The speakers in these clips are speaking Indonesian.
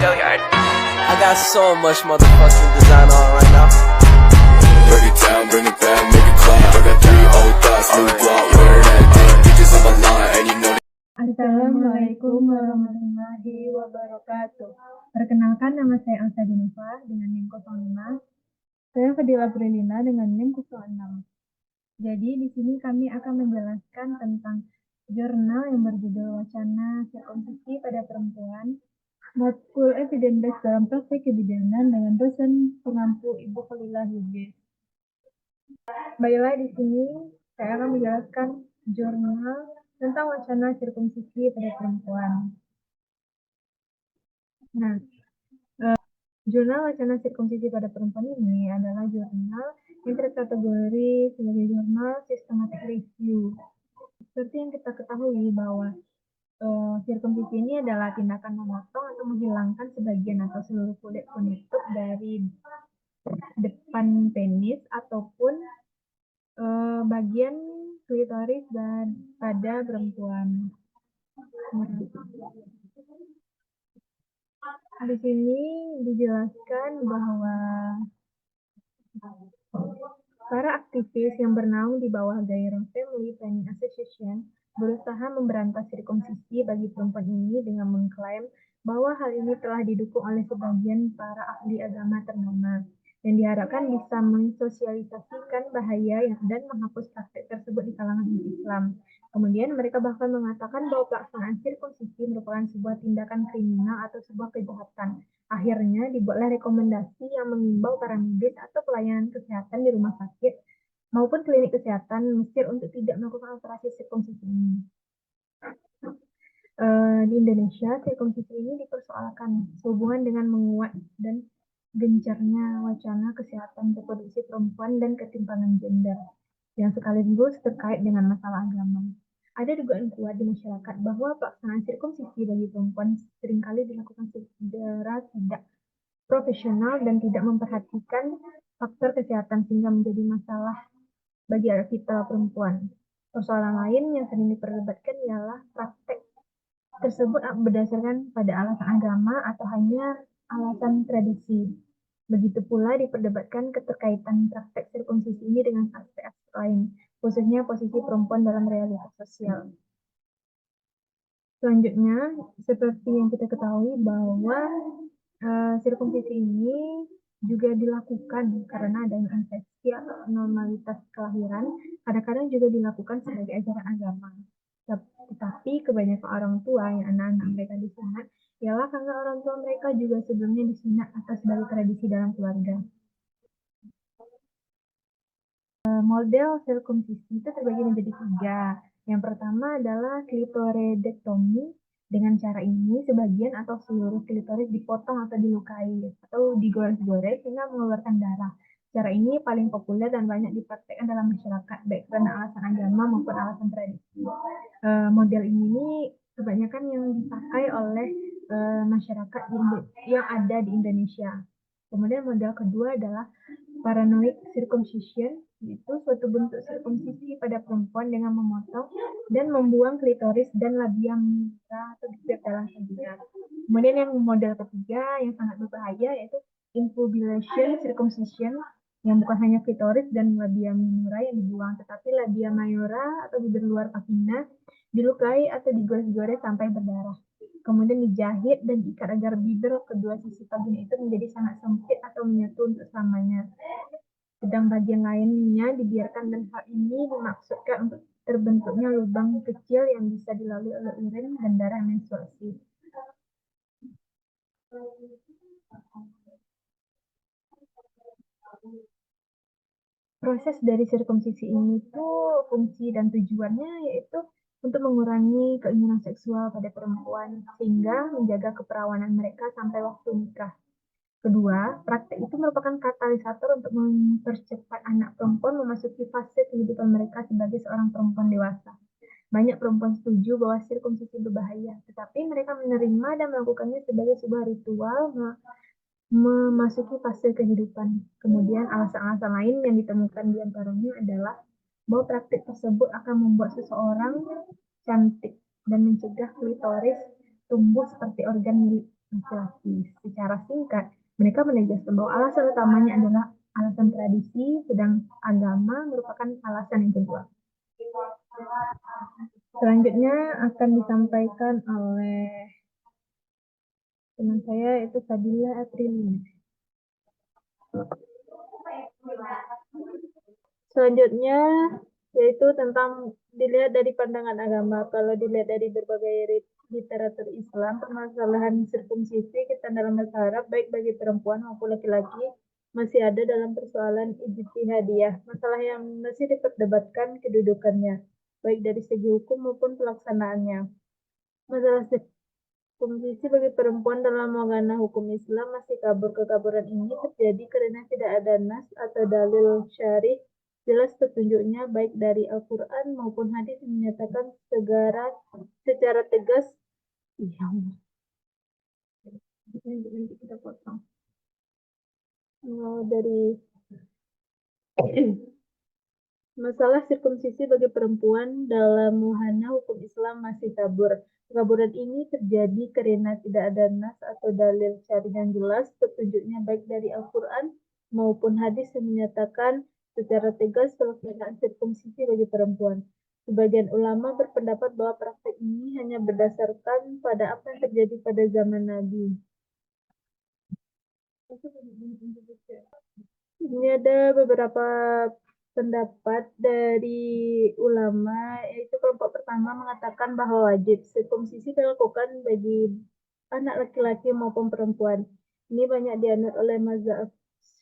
I got so much motherfucking design on right now. Break it down, bring it back, make it clap. I got 3 old thoughts, new guap, wear that thing. Bitches on my line, and you know. Assalamualaikum warahmatullahi wabarakatuh. Perkenalkan, nama saya Elsa Jennifer dengan NIM 05. Saya Fadila Brilina dengan NIM 06. Jadi di sini kami akan menjelaskan tentang jurnal yang berjudul Wacana Sirkumsisi pada Perempuan, Matkul Evidence dalam Praktek Kebidanan dengan dosen pengampu Ibu Khalilah Lubis. Baiklah, di sini saya akan menjelaskan jurnal tentang wacana sirkumsisi pada perempuan. Nah, jurnal wacana sirkumsisi pada perempuan ini adalah jurnal yang terkategori sebagai jurnal systematic review. Seperti yang kita ketahui bahwa sirkumsisi ini adalah tindakan memotong atau menghilangkan sebagian atau seluruh kulit penutup dari depan penis ataupun bagian klitoris dan pada perempuan. Di sini dijelaskan bahwa para aktivis yang bernaung di bawah Gairon Family Planning Association berusaha memberantas sirkumsisi bagi perempuan ini dengan mengklaim bahwa hal ini telah didukung oleh sebagian para ahli agama ternama dan diharapkan bisa mensosialisasikan bahaya dan menghapus praktek tersebut di kalangan umat Islam. Kemudian mereka bahkan mengatakan bahwa pelaksanaan sirkumsisi merupakan sebuah tindakan kriminal atau sebuah kejahatan. Akhirnya dibuatlah rekomendasi yang mengimbau para medis atau pelayanan kesehatan di rumah sakit maupun klinik kesehatan Mesir untuk tidak melakukan operasi sirkumsisi ini. Di Indonesia, sirkumsisi ini dipersoalkan sehubungan dengan menguat dan gencarnya wacana kesehatan reproduksi perempuan dan ketimpangan gender yang sekaligus terkait dengan masalah agama. Ada dugaan kuat di masyarakat bahwa pelaksanaan sirkumsisi bagi perempuan seringkali dilakukan secara tidak profesional dan tidak memperhatikan faktor kesehatan sehingga menjadi masalah bagi kita perempuan. Persoalan lain yang sering diperdebatkan ialah praktek tersebut berdasarkan pada alasan agama atau hanya alasan tradisi. Begitu pula diperdebatkan keterkaitan praktek sirkumsisi ini dengan aspek-aspek lain, khususnya posisi perempuan dalam realitas sosial. Selanjutnya, seperti yang kita ketahui bahwa sirkumsisi ini juga dilakukan karena adanya infeksi atau anomalitas kelahiran, kadang-kadang juga dilakukan sebagai ajaran agama. Tetapi kebanyakan orang tua yang anak-anak mereka disunat ialah karena orang tua mereka juga sebelumnya disunat atau sebagai tradisi dalam keluarga. Model sirkumsisi itu terbagi menjadi 3. Yang pertama adalah klitoridektomi. Dengan cara ini, sebagian atau seluruh klitoris dipotong atau dilukai atau digores-gores sehingga mengeluarkan darah. Cara ini paling populer dan banyak dipraktikkan dalam masyarakat, baik karena alasan agama maupun alasan tradisi. Model ini kebanyakan yang dipakai oleh masyarakat yang ada di Indonesia. Kemudian model kedua adalah paranoid circumcision, yaitu suatu bentuk sirkumsisi pada perempuan dengan memotong dan membuang klitoris dan labia minora atau bibir dalam vagina. Kemudian yang model ketiga yang sangat berbahaya yaitu infubulation circumcision, yang bukan hanya klitoris dan labia minora yang dibuang, tetapi labia mayora atau bibir luar vagina dilukai atau digores-gores sampai berdarah. Kemudian dijahit dan diikat agar bibir kedua sisi vagina itu menjadi sangat sempit atau menyatu untuk selamanya. Sedang bagian lainnya dibiarkan, dan hal ini dimaksudkan untuk terbentuknya lubang kecil yang bisa dilalui oleh urin dan darah menstruasi. Proses dari sirkumsisi ini tuh fungsi dan tujuannya yaitu untuk mengurangi keinginan seksual pada perempuan sehingga menjaga keperawanan mereka sampai waktu nikah. Kedua, praktek itu merupakan katalisator untuk mempercepat anak perempuan memasuki fase kehidupan mereka sebagai seorang perempuan dewasa. Banyak perempuan setuju bahwa sirkumsisi berbahaya, tetapi mereka menerima dan melakukannya sebagai sebuah ritual memasuki fase kehidupan. Kemudian alasan-alasan lain yang ditemukan di antaranya adalah bahwa praktik tersebut akan membuat seseorang cantik dan mencegah klitoris tumbuh seperti organ milik laki-laki. Secara singkat, mereka menegaskan bahwa alasan utamanya adalah alasan tradisi, sedang agama merupakan alasan yang kedua. Selanjutnya akan disampaikan oleh teman saya, itu Fadila Aprilia. Selanjutnya yaitu tentang dilihat dari pandangan agama. Kalau dilihat dari berbagai literatur Islam, permasalahan sirkumsisi kita dalam bahasa Arab baik bagi perempuan maupun laki-laki masih ada dalam persoalan ijtihadiyah, masalah yang masih diperdebatkan kedudukannya, baik dari segi hukum maupun pelaksanaannya. Masalah sirkumsisi bagi perempuan dalam wacana hukum Islam masih kabur. Kekaburan ini terjadi karena tidak ada nas atau dalil syar'i jelas petunjuknya baik dari Al-Quran maupun hadis yang menyatakan secara tegas. Iya, nanti kita potong. Dari masalah sirkumsisi bagi perempuan dalam wahana hukum Islam masih kabur. Kekaburan ini terjadi karena tidak ada nas atau dalil syar'i yang jelas petunjuknya baik dari Al-Quran maupun hadis yang menyatakan secara tegas pelaksanaan sirkumsisi bagi perempuan. Sebagian ulama berpendapat bahwa praktek ini hanya berdasarkan pada apa yang terjadi pada zaman Nabi. Ini ada beberapa pendapat dari ulama, yaitu kelompok pertama mengatakan bahwa wajib sirkumsisi dilakukan bagi anak laki-laki maupun perempuan. Ini banyak dianut oleh mazhab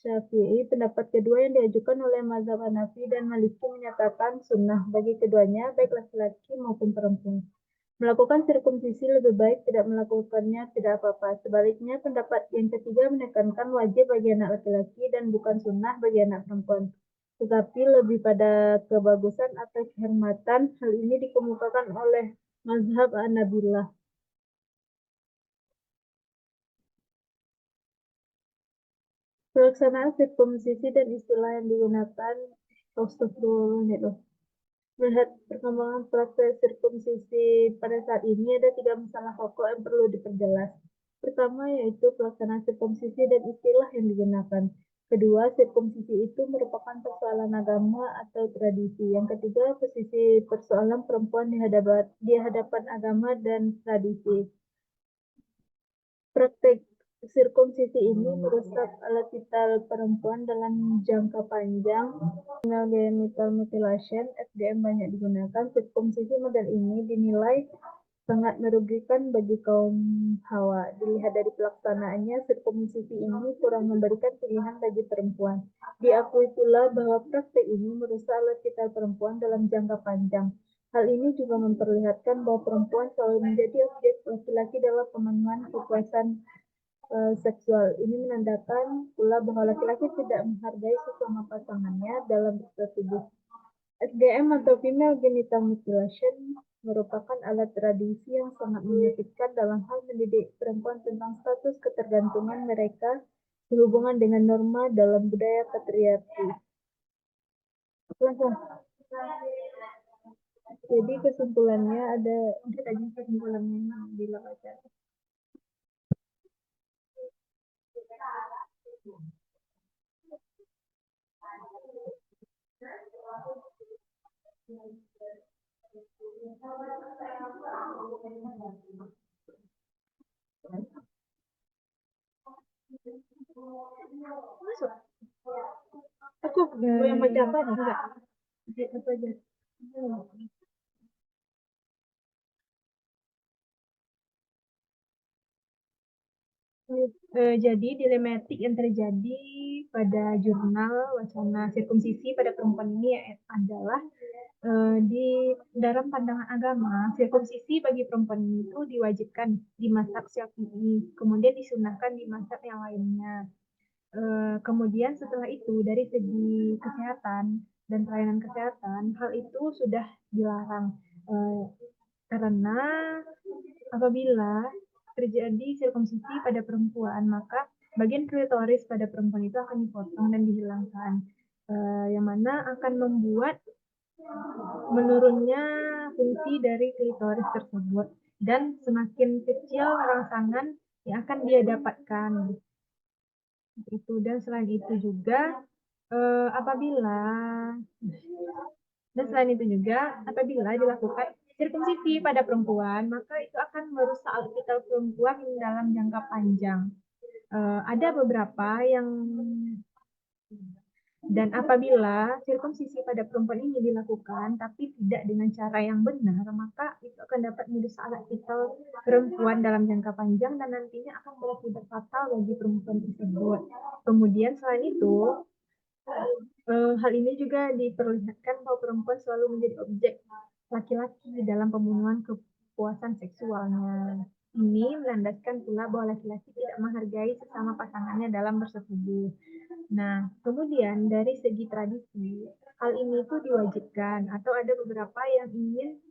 Syafi'i. Pendapat kedua yang diajukan oleh mazhab Hanafi dan Maliki menyatakan sunnah bagi keduanya, baik laki-laki maupun perempuan. Melakukan sirkumsisi lebih baik tidak melakukannya tidak apa-apa. Sebaliknya, pendapat yang ketiga menekankan wajib bagi anak laki-laki dan bukan sunnah bagi anak perempuan, tetapi lebih pada kebagusan atau kehormatan. Hal ini dikemukakan oleh mazhab Hanabilah. Pelaksanaan sirkumsisi dan istilah yang digunakan. Melihat perkembangan proses sirkumsisi pada saat ini, ada 3 masalah pokok yang perlu diperjelas. Pertama yaitu pelaksanaan sirkumsisi dan istilah yang digunakan. Kedua, sirkumsisi itu merupakan persoalan agama atau tradisi. Yang ketiga, posisi persoalan perempuan di hadapan agama dan tradisi. Praktek sirkumsisi ini merusak alat vital perempuan dalam jangka panjang. Female genital mutilation (FGM) banyak digunakan. Sirkumsisi model ini dinilai sangat merugikan bagi kaum Hawa. Dilihat dari pelaksanaannya, sirkumsisi ini kurang memberikan pilihan bagi perempuan. Diakui pula bahwa praktek ini merusak alat vital perempuan dalam jangka panjang. Hal ini juga memperlihatkan bahwa perempuan selalu menjadi objek laki-laki dalam pemenuhan kepuasan seksual. Ini menandakan pula bahwa laki-laki tidak menghargai sesama pasangannya dalam bersetubuh. FGM atau female genital mutilation merupakan alat tradisi yang sangat menyakitkan dalam hal mendidik perempuan tentang status ketergantungan mereka sehubungan dengan norma dalam budaya patriarki. Jadi kesimpulannya ada kesimpulannya di baca. Masuk. Aku yang baca apa enggak? Apa aja? Jadi dilematik yang terjadi pada jurnal wacana sirkumsisi pada perempuan ini adalah di dalam pandangan agama, sirkumsisi bagi perempuan itu diwajibkan di mazhab Syafi'i, kemudian disunahkan di mazhab yang lainnya. Kemudian setelah itu dari segi kesehatan dan pelayanan kesehatan, hal itu sudah dilarang karena apabila terjadi sirkumsisi pada perempuan, maka bagian klitoris pada perempuan itu akan dipotong dan dihilangkan, yang mana akan membuat menurunnya fungsi dari klitoris tersebut dan semakin kecil rangsangan yang akan dia dapatkan. Itu, dan selain itu juga apabila dilakukan sirkumsisi pada perempuan, maka itu akan merusak alat vital perempuan dalam jangka panjang. Ada beberapa yang Dan apabila sirkumsisi pada perempuan ini dilakukan tapi tidak dengan cara yang benar, maka itu akan dapat merusak alat vital perempuan dalam jangka panjang dan nantinya akan berakibat fatal bagi perempuan tersebut. Kemudian selain itu, hal ini juga diperlihatkan bahwa perempuan selalu menjadi objek laki-laki dalam pemenuhan kepuasan seksualnya. Ini menandaskan pula bahwa laki-laki tidak menghargai sesama pasangannya dalam bersetubuh. Nah, kemudian dari segi tradisi, hal ini tuh diwajibkan atau ada beberapa yang ingin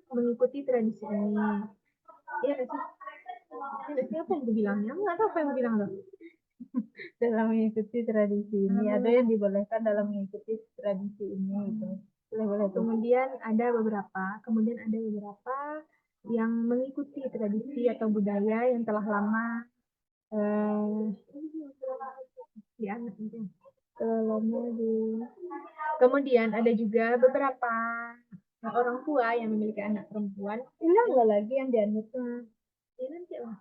mengikuti tradisi ini. Iya nggak sih? Apa yang gue bilangnya? Nggak tahu apa yang gue bilang loh. Dalam mengikuti tradisi ini, ada yang dibolehkan dalam mengikuti tradisi ini gitu. Boleh-boleh tuh. Kemudian ada beberapa yang mengikuti tradisi atau budaya yang telah lama di anak itu. Kemudian ada juga beberapa orang tua yang memiliki anak perempuan. Hilang nggak lagi yang dianut? Ya, nanti lah.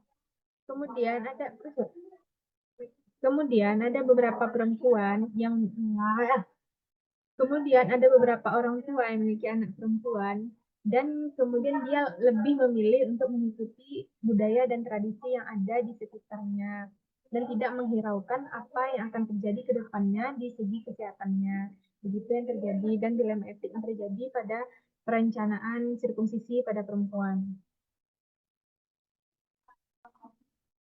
Kemudian ada beberapa perempuan yang Kemudian ada beberapa orang tua yang memiliki anak perempuan dan kemudian dia lebih memilih untuk mengikuti budaya dan tradisi yang ada di sekitarnya dan tidak menghiraukan apa yang akan terjadi ke depannya di segi kesehatannya. Begitu yang terjadi dan dilema etik yang terjadi pada perencanaan sirkumsisi pada perempuan.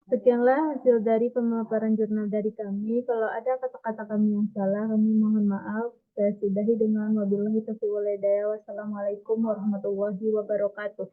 Sekianlah hasil dari pemaparan jurnal dari kami. Kalau ada kata-kata kami yang salah, kami mohon maaf. Saya sudahi dengan wabillahi taufiq wal hidayah. Wassalamualaikum warahmatullahi wabarakatuh.